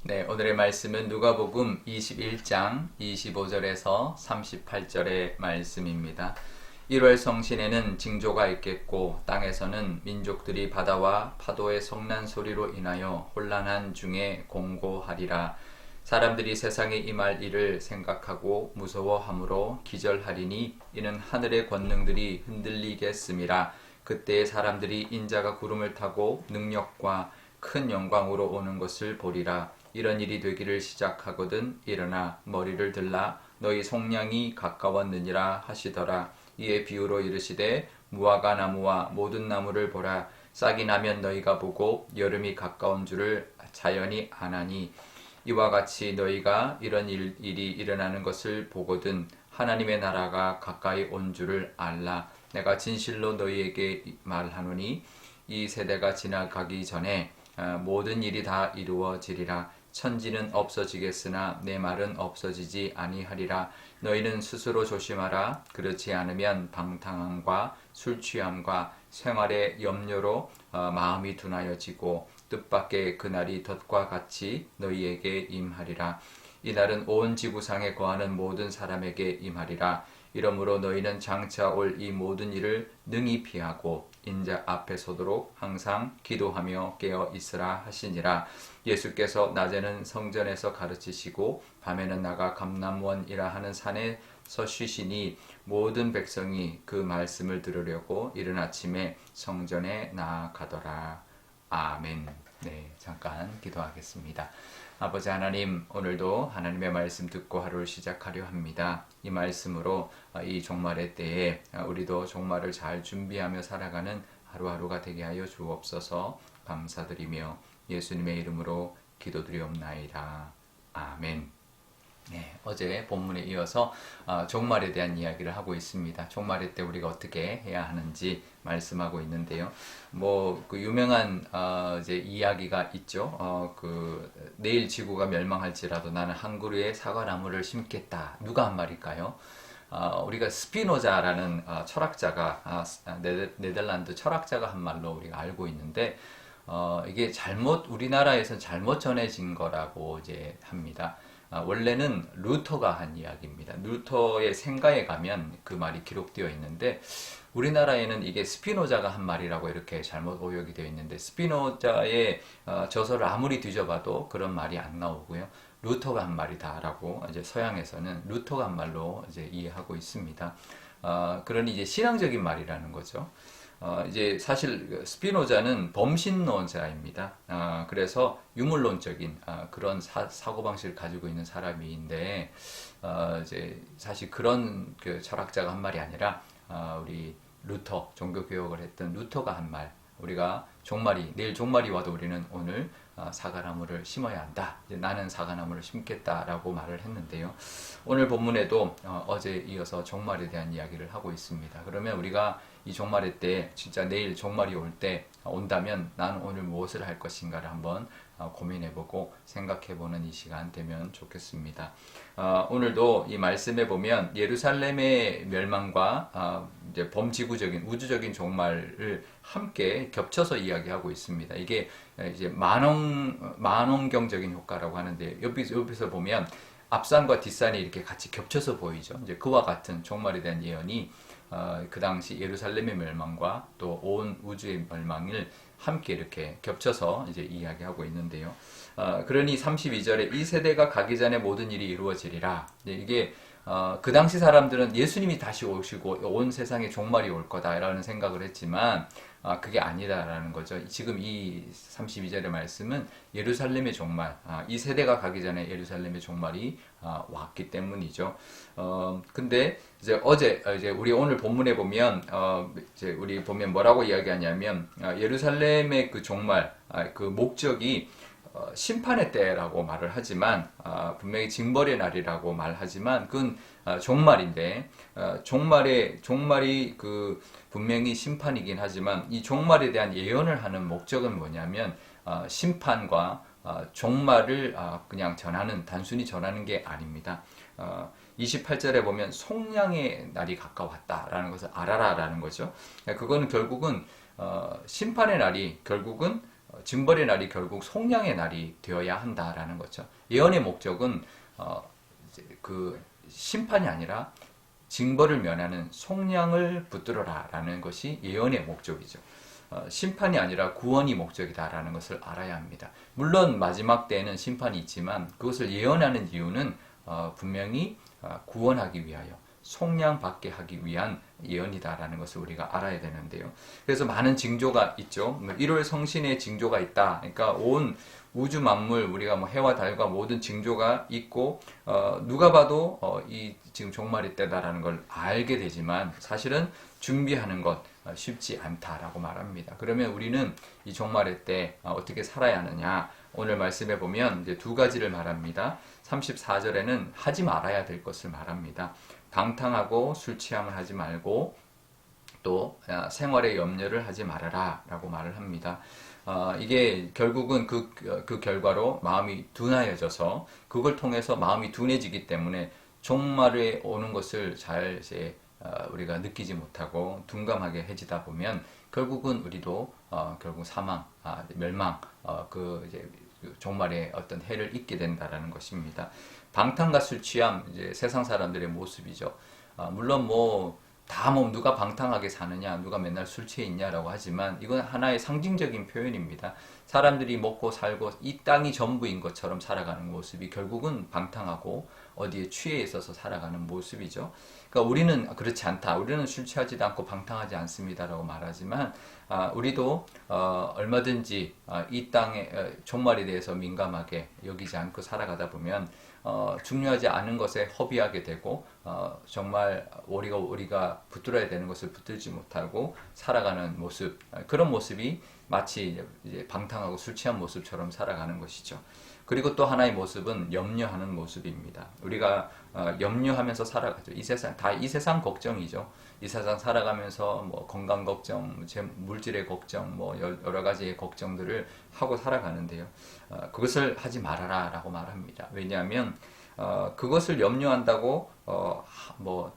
네, 오늘의 말씀은 누가복음 21장 25절에서 38절의 말씀입니다. 1월 성신에는 징조가 있겠고 땅에서는 민족들이 바다와 파도의 성난 소리로 인하여 혼란한 중에 공고하리라. 사람들이 세상에 임할 일을 생각하고 무서워함으로 기절하리니 이는 하늘의 권능들이 흔들리겠음이라. 그때 사람들이 인자가 구름을 타고 능력과 큰 영광으로 오는 것을 보리라. 이런 일이 되기를 시작하거든 일어나 머리를 들라 너희 속량이 가까웠느니라 하시더라. 이에 비유로 이르시되 무화과 나무와 모든 나무를 보라. 싹이 나면 너희가 보고 여름이 가까운 줄을 자연히 아나니 이와 같이 너희가 이런 일이 일어나는 것을 보거든 하나님의 나라가 가까이 온 줄을 알라. 내가 진실로 너희에게 말하노니 이 세대가 지나가기 전에 모든 일이 다 이루어지리라. 천지는 없어지겠으나 내 말은 없어지지 아니하리라. 너희는 스스로 조심하라. 그렇지 않으면 방탕함과 술취함과 생활의 염려로 마음이 둔하여지고 뜻밖의 그날이 덫과 같이 너희에게 임하리라. 이날은 온 지구상에 거하는 모든 사람에게 임하리라. 이러므로 너희는 장차 올 이 모든 일을 능히 피하고 인자 앞에 서도록 항상 기도하며 깨어 있으라 하시니라. 예수께서 낮에는 성전에서 가르치시고 밤에는 나가 감람원이라 하는 산에서 쉬시니 모든 백성이 그 말씀을 들으려고 이른 아침에 성전에 나아가더라. 아멘. 네, 잠깐 기도하겠습니다. 아버지 하나님, 오늘도 하나님의 말씀 듣고 하루를 시작하려 합니다. 이 말씀으로 이 종말의 때에 우리도 종말을 잘 준비하며 살아가는 하루하루가 되게 하여 주옵소서. 감사드리며 예수님의 이름으로 기도드리옵나이다. 아멘. 네, 어제 본문에 이어서 종말에 대한 이야기를 하고 있습니다. 종말의 때 우리가 어떻게 해야 하는지 말씀하고 있는데요. 그 유명한 이제 이야기가 있죠. 내일 지구가 멸망할지라도 나는 한 그루의 사과나무를 심겠다. 누가 한 말일까요? 우리가 스피노자라는 철학자가 네덜란드 철학자가 한 말로 우리가 알고 있는데 이게 우리나라에서는 잘못 전해진 거라고 이제 합니다. 원래는 루터가 한 이야기입니다. 루터의 생가에 가면 그 말이 기록되어 있는데 우리나라에는 이게 스피노자가 한 말이라고 이렇게 잘못 오역이 되어 있는데 스피노자의 저서를 아무리 뒤져봐도 그런 말이 안 나오고요. 루터가 한 말이다라고 이제 서양에서는 루터가 한 말로 이제 이해하고 있습니다. 그러니 이제 신앙적인 말이라는 거죠. 이제 사실 스피노자는 범신론자입니다. 그래서 유물론적인 그런 사고방식을 가지고 있는 사람인데, 이제 사실 그런 그 철학자가 한 말이 아니라, 우리 루터, 종교개혁을 했던 루터가 한 말, 우리가 내일 종말이 와도 우리는 오늘 사과나무를 심어야 한다. 이제 나는 사과나무를 심겠다라고 말을 했는데요. 오늘 본문에도 어제 이어서 종말에 대한 이야기를 하고 있습니다. 그러면 우리가 이 종말의 때 진짜 내일 종말이 올 때 온다면 나는 오늘 무엇을 할 것인가를 한번 고민해보고 생각해보는 이 시간 되면 좋겠습니다. 오늘도 이 말씀에 보면 예루살렘의 멸망과 이제 범지구적인 우주적인 종말을 함께 겹쳐서 이야기하고 있습니다. 이게 이제 만원경적인 효과라고 하는데 여기서 보면 앞산과 뒷산이 이렇게 같이 겹쳐서 보이죠. 이제 그와 같은 종말에 대한 예언이 그 당시 예루살렘의 멸망과 또 온 우주의 멸망을 함께 이렇게 겹쳐서 이제 이야기하고 있는데요. 그러니 32절에 이 세대가 가기 전에 모든 일이 이루어지리라. 이게 그 당시 사람들은 예수님이 다시 오시고 온 세상에 종말이 올 거다라는 생각을 했지만 그게 아니다라는 거죠. 지금 이 32절의 말씀은 예루살렘의 종말, 이 세대가 가기 전에 예루살렘의 종말이 왔기 때문이죠. 근데 이제 우리 오늘 본문에 보면 이제 우리 보면 뭐라고 이야기하냐면 예루살렘의 그 종말, 그 목적이 심판의 때라고 말을 하지만 분명히 징벌의 날이라고 말하지만 그건 종말인데 종말이 그 분명히 심판이긴 하지만 이 종말에 대한 예언을 하는 목적은 뭐냐면 심판과 종말을 그냥 단순히 전하는 게 아닙니다. 28절에 보면 속량의 날이 가까웠다라는 것을 알아라라는 거죠. 그거는 결국은 심판의 날이 결국은 징벌의 날이 결국 속량의 날이 되어야 한다라는 거죠. 예언의 목적은 그 심판이 아니라 징벌을 면하는 속량을 붙들어라라는 것이 예언의 목적이죠. 심판이 아니라 구원이 목적이다라는 것을 알아야 합니다. 물론 마지막 때에는 심판이 있지만 그것을 예언하는 이유는 분명히 구원하기 위하여 속량받게 하기 위한 예언이다라는 것을 우리가 알아야 되는데요. 그래서 많은 징조가 있죠. 1월 성신의 징조가 있다. 그러니까 온 우주 만물, 우리가 뭐 해와 달과 모든 징조가 있고 누가 봐도 이 지금 종말이 때다라는 걸 알게 되지만 사실은 준비하는 것 쉽지 않다라고 말합니다. 그러면 우리는 이 종말의 때 어떻게 살아야 하느냐? 오늘 말씀해 보면 이제 두 가지를 말합니다. 34절에는 하지 말아야 될 것을 말합니다. 방탕하고 술 취함을 하지 말고 또 생활의 염려를 하지 말아라 라고 말을 합니다. 이게 결국은 그 결과로 마음이 둔하여져서 그걸 통해서 마음이 둔해지기 때문에 종말에 오는 것을 잘 이제 우리가 느끼지 못하고 둔감하게 해지다 보면 결국은 우리도 결국 사망, 멸망, 이제 종말에 어떤 해를 입게 된다라는 것입니다. 방탕과 술 취함, 이제 세상 사람들의 모습이죠. 물론 누가 방탕하게 사느냐, 누가 맨날 술 취해 있냐라고 하지만 이건 하나의 상징적인 표현입니다. 사람들이 먹고 살고 이 땅이 전부인 것처럼 살아가는 모습이 결국은 방탕하고 어디에 취해 있어서 살아가는 모습이죠. 그러니까 우리는 그렇지 않다. 우리는 술 취하지도 않고 방탕하지 않습니다라고 말하지만 우리도 얼마든지 이 땅의 종말에 대해서 민감하게 여기지 않고 살아가다 보면 중요하지 않은 것에 허비하게 되고 정말 우리가 붙들어야 되는 것을 붙들지 못하고 살아가는 모습, 그런 모습이 마치 이제 방탕하고 술 취한 모습처럼 살아가는 것이죠. 그리고 또 하나의 모습은 염려하는 모습입니다. 우리가 염려하면서 살아가죠. 이 세상 걱정이죠. 이 세상 살아가면서 건강 걱정, 물질의 걱정, 여러 가지의 걱정들을 하고 살아가는데요. 그것을 하지 말아라라고 말합니다. 왜냐하면 그것을 염려한다고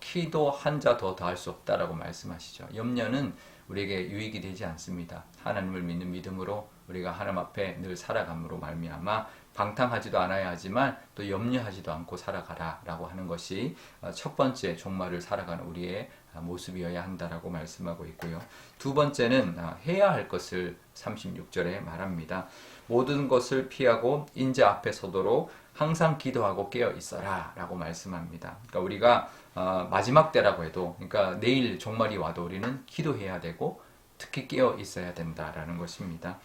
키도 한 자 더 더할 수 없다라고 말씀하시죠. 염려는 우리에게 유익이 되지 않습니다. 하나님을 믿는 믿음으로 우리가 하나님 앞에 늘 살아감으로 말미암아 방탕하지도 않아야 하지만 또 염려하지도 않고 살아가라라고 하는 것이 첫 번째 종말을 살아가는 우리의 모습이어야 한다라고 말씀하고 있고요. 두 번째는 해야 할 것을 36절에 말합니다. 모든 것을 피하고 인자 앞에 서도록 항상 기도하고 깨어 있어라 라고 말씀합니다. 그러니까 우리가 마지막 때라고 해도, 그러니까 내일 종말이 와도 우리는 기도해야 되고 특히 깨어 있어야 된다라는 것입니다.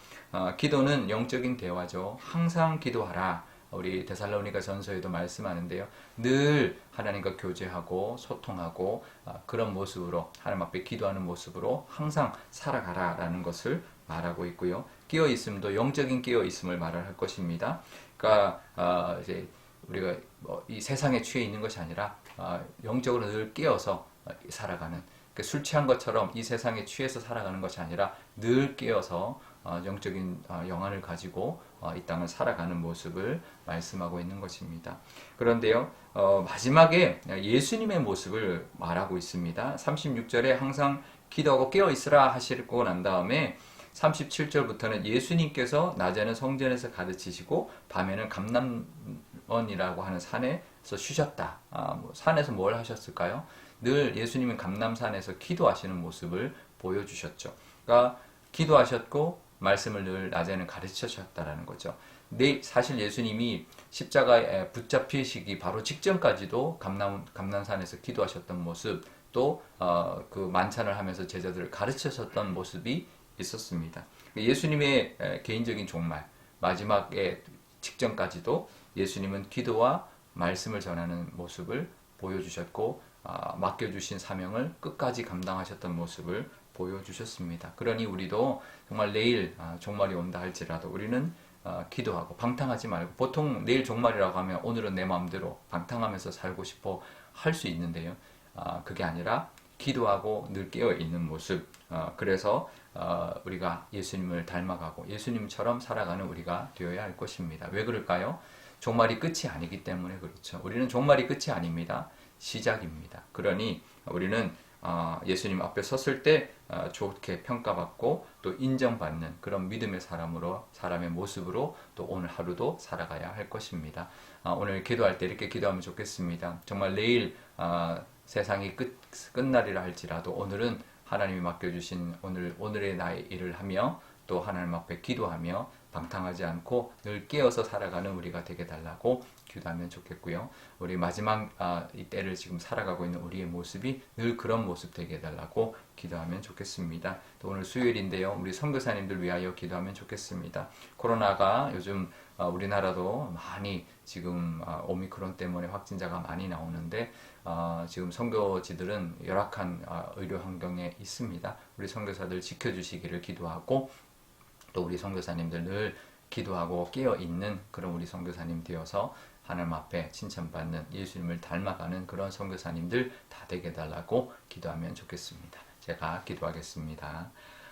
기도는 영적인 대화죠. 항상 기도하라. 우리 데살로니가 전서에도 말씀하는데요. 늘 하나님과 교제하고 소통하고 그런 모습으로 하나님 앞에 기도하는 모습으로 항상 살아가라라는 것을 말하고 있고요. 깨어 있음도 영적인 깨어 있음을 말을 할 것입니다. 그러니까 이제 우리가 이 세상에 취해 있는 것이 아니라 영적으로 늘 깨어서 살아가는, 술 취한 것처럼 이 세상에 취해서 살아가는 것이 아니라 늘 깨어서 영적인 영안을 가지고 이 땅을 살아가는 모습을 말씀하고 있는 것입니다. 그런데요, 마지막에 예수님의 모습을 말하고 있습니다. 36절에 항상 기도하고 깨어 있으라 하시고 난 다음에 37절부터는 예수님께서 낮에는 성전에서 가르치시고 밤에는 감람원이라고 하는 산에서 쉬셨다. 산에서 뭘 하셨을까요? 늘 예수님은 감람산에서 기도하시는 모습을 보여주셨죠. 그러니까 기도하셨고 말씀을 늘 낮에는 가르치셨다라는 거죠. 사실 예수님이 십자가에 붙잡히시기 바로 직전까지도 감람산에서 기도하셨던 모습, 또 그 만찬을 하면서 제자들을 가르치셨던 모습이 있었습니다. 예수님의 개인적인 종말, 마지막에 직전까지도 예수님은 기도와 말씀을 전하는 모습을 보여주셨고 맡겨주신 사명을 끝까지 감당하셨던 모습을 보여주셨습니다. 그러니 우리도 정말 내일 종말이 온다 할지라도 우리는 기도하고 방탕하지 말고, 보통 내일 종말이라고 하면 오늘은 내 마음대로 방탕하면서 살고 싶어 할 수 있는데요. 그게 아니라 기도하고 늘 깨어 있는 모습, 그래서 우리가 예수님을 닮아가고 예수님처럼 살아가는 우리가 되어야 할 것입니다. 왜 그럴까요? 종말이 끝이 아니기 때문에 그렇죠. 우리는 종말이 끝이 아닙니다. 시작입니다. 그러니 우리는 예수님 앞에 섰을 때 좋게 평가받고 또 인정받는 그런 믿음의 사람의 모습으로 또 오늘 하루도 살아가야 할 것입니다. 오늘 기도할 때 이렇게 기도하면 좋겠습니다. 정말 내일 세상이 끝날이라 할지라도 오늘은 하나님이 맡겨주신 오늘의 나의 일을 하며 또 하나님 앞에 기도하며 방탕하지 않고 늘 깨어서 살아가는 우리가 되게 달라고 기도하면 좋겠고요. 우리 마지막 이 때를 지금 살아가고 있는 우리의 모습이 늘 그런 모습 되게 해달라고 기도하면 좋겠습니다. 또 오늘 수요일인데요. 우리 선교사님들 위하여 기도하면 좋겠습니다. 코로나가 요즘 우리나라도 많이 지금 오미크론 때문에 확진자가 많이 나오는데 지금 선교지들은 열악한 의료 환경에 있습니다. 우리 선교사들 지켜주시기를 기도하고 또 우리 선교사님들 늘 기도하고 깨어있는 그런 우리 선교사님 되어서 하나님 앞에 칭찬받는 예수님을 닮아가는 그런 선교사님들 다 되게 해달라고 기도하면 좋겠습니다. 제가 기도하겠습니다.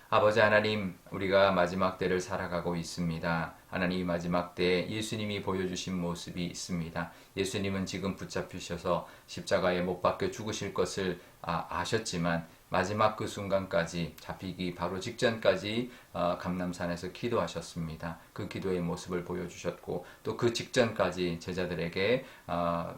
아버지 하나님, 우리가 마지막 때를 살아가고 있습니다. 하나님, 이 마지막 때에 예수님이 보여주신 모습이 있습니다. 예수님은 지금 붙잡히셔서 십자가에 못 박혀 죽으실 것을 아셨지만 마지막 그 순간까지 잡히기 바로 직전까지 감람산에서 기도하셨습니다. 그 기도의 모습을 보여주셨고 또 그 직전까지 제자들에게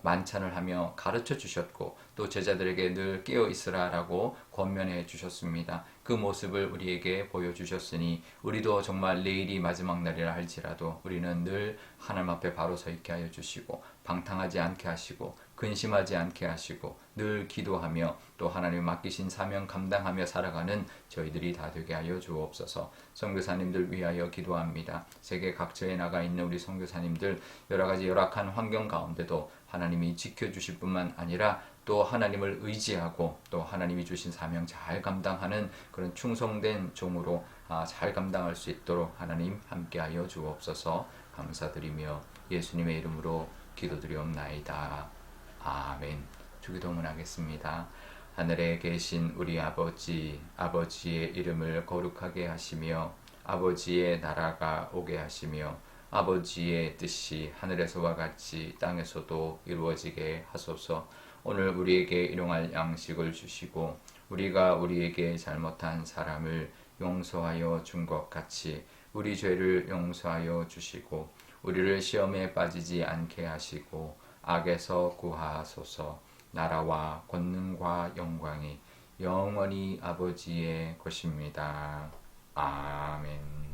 만찬을 하며 가르쳐 주셨고 또 제자들에게 늘 깨어 있으라라고 권면해 주셨습니다. 그 모습을 우리에게 보여주셨으니 우리도 정말 내일이 마지막 날이라 할지라도 우리는 늘 하나님 앞에 바로 서 있게 하여 주시고 방탕하지 않게 하시고 근심하지 않게 하시고 늘 기도하며 또 하나님 맡기신 사명 감당하며 살아가는 저희들이 다 되게 하여 주옵소서. 선교사님들 위하여 기도합니다. 세계 각처에 나가 있는 우리 선교사님들 여러 가지 열악한 환경 가운데도 하나님이 지켜주실 뿐만 아니라 또 하나님을 의지하고 또 하나님이 주신 사명 잘 감당하는 그런 충성된 종으로 잘 감당할 수 있도록 하나님 함께하여 주옵소서. 감사드리며 예수님의 이름으로 기도드리옵나이다. 아멘. 주기도문 하겠습니다. 하늘에 계신 우리 아버지, 아버지의 이름을 거룩하게 하시며 아버지의 나라가 오게 하시며 아버지의 뜻이 하늘에서와 같이 땅에서도 이루어지게 하소서. 오늘 우리에게 일용할 양식을 주시고 우리가 우리에게 잘못한 사람을 용서하여 준 것 같이 우리 죄를 용서하여 주시고 우리를 시험에 빠지지 않게 하시고 악에서 구하소서. 나라와 권능과 영광이 영원히 아버지의 것입니다. 아멘.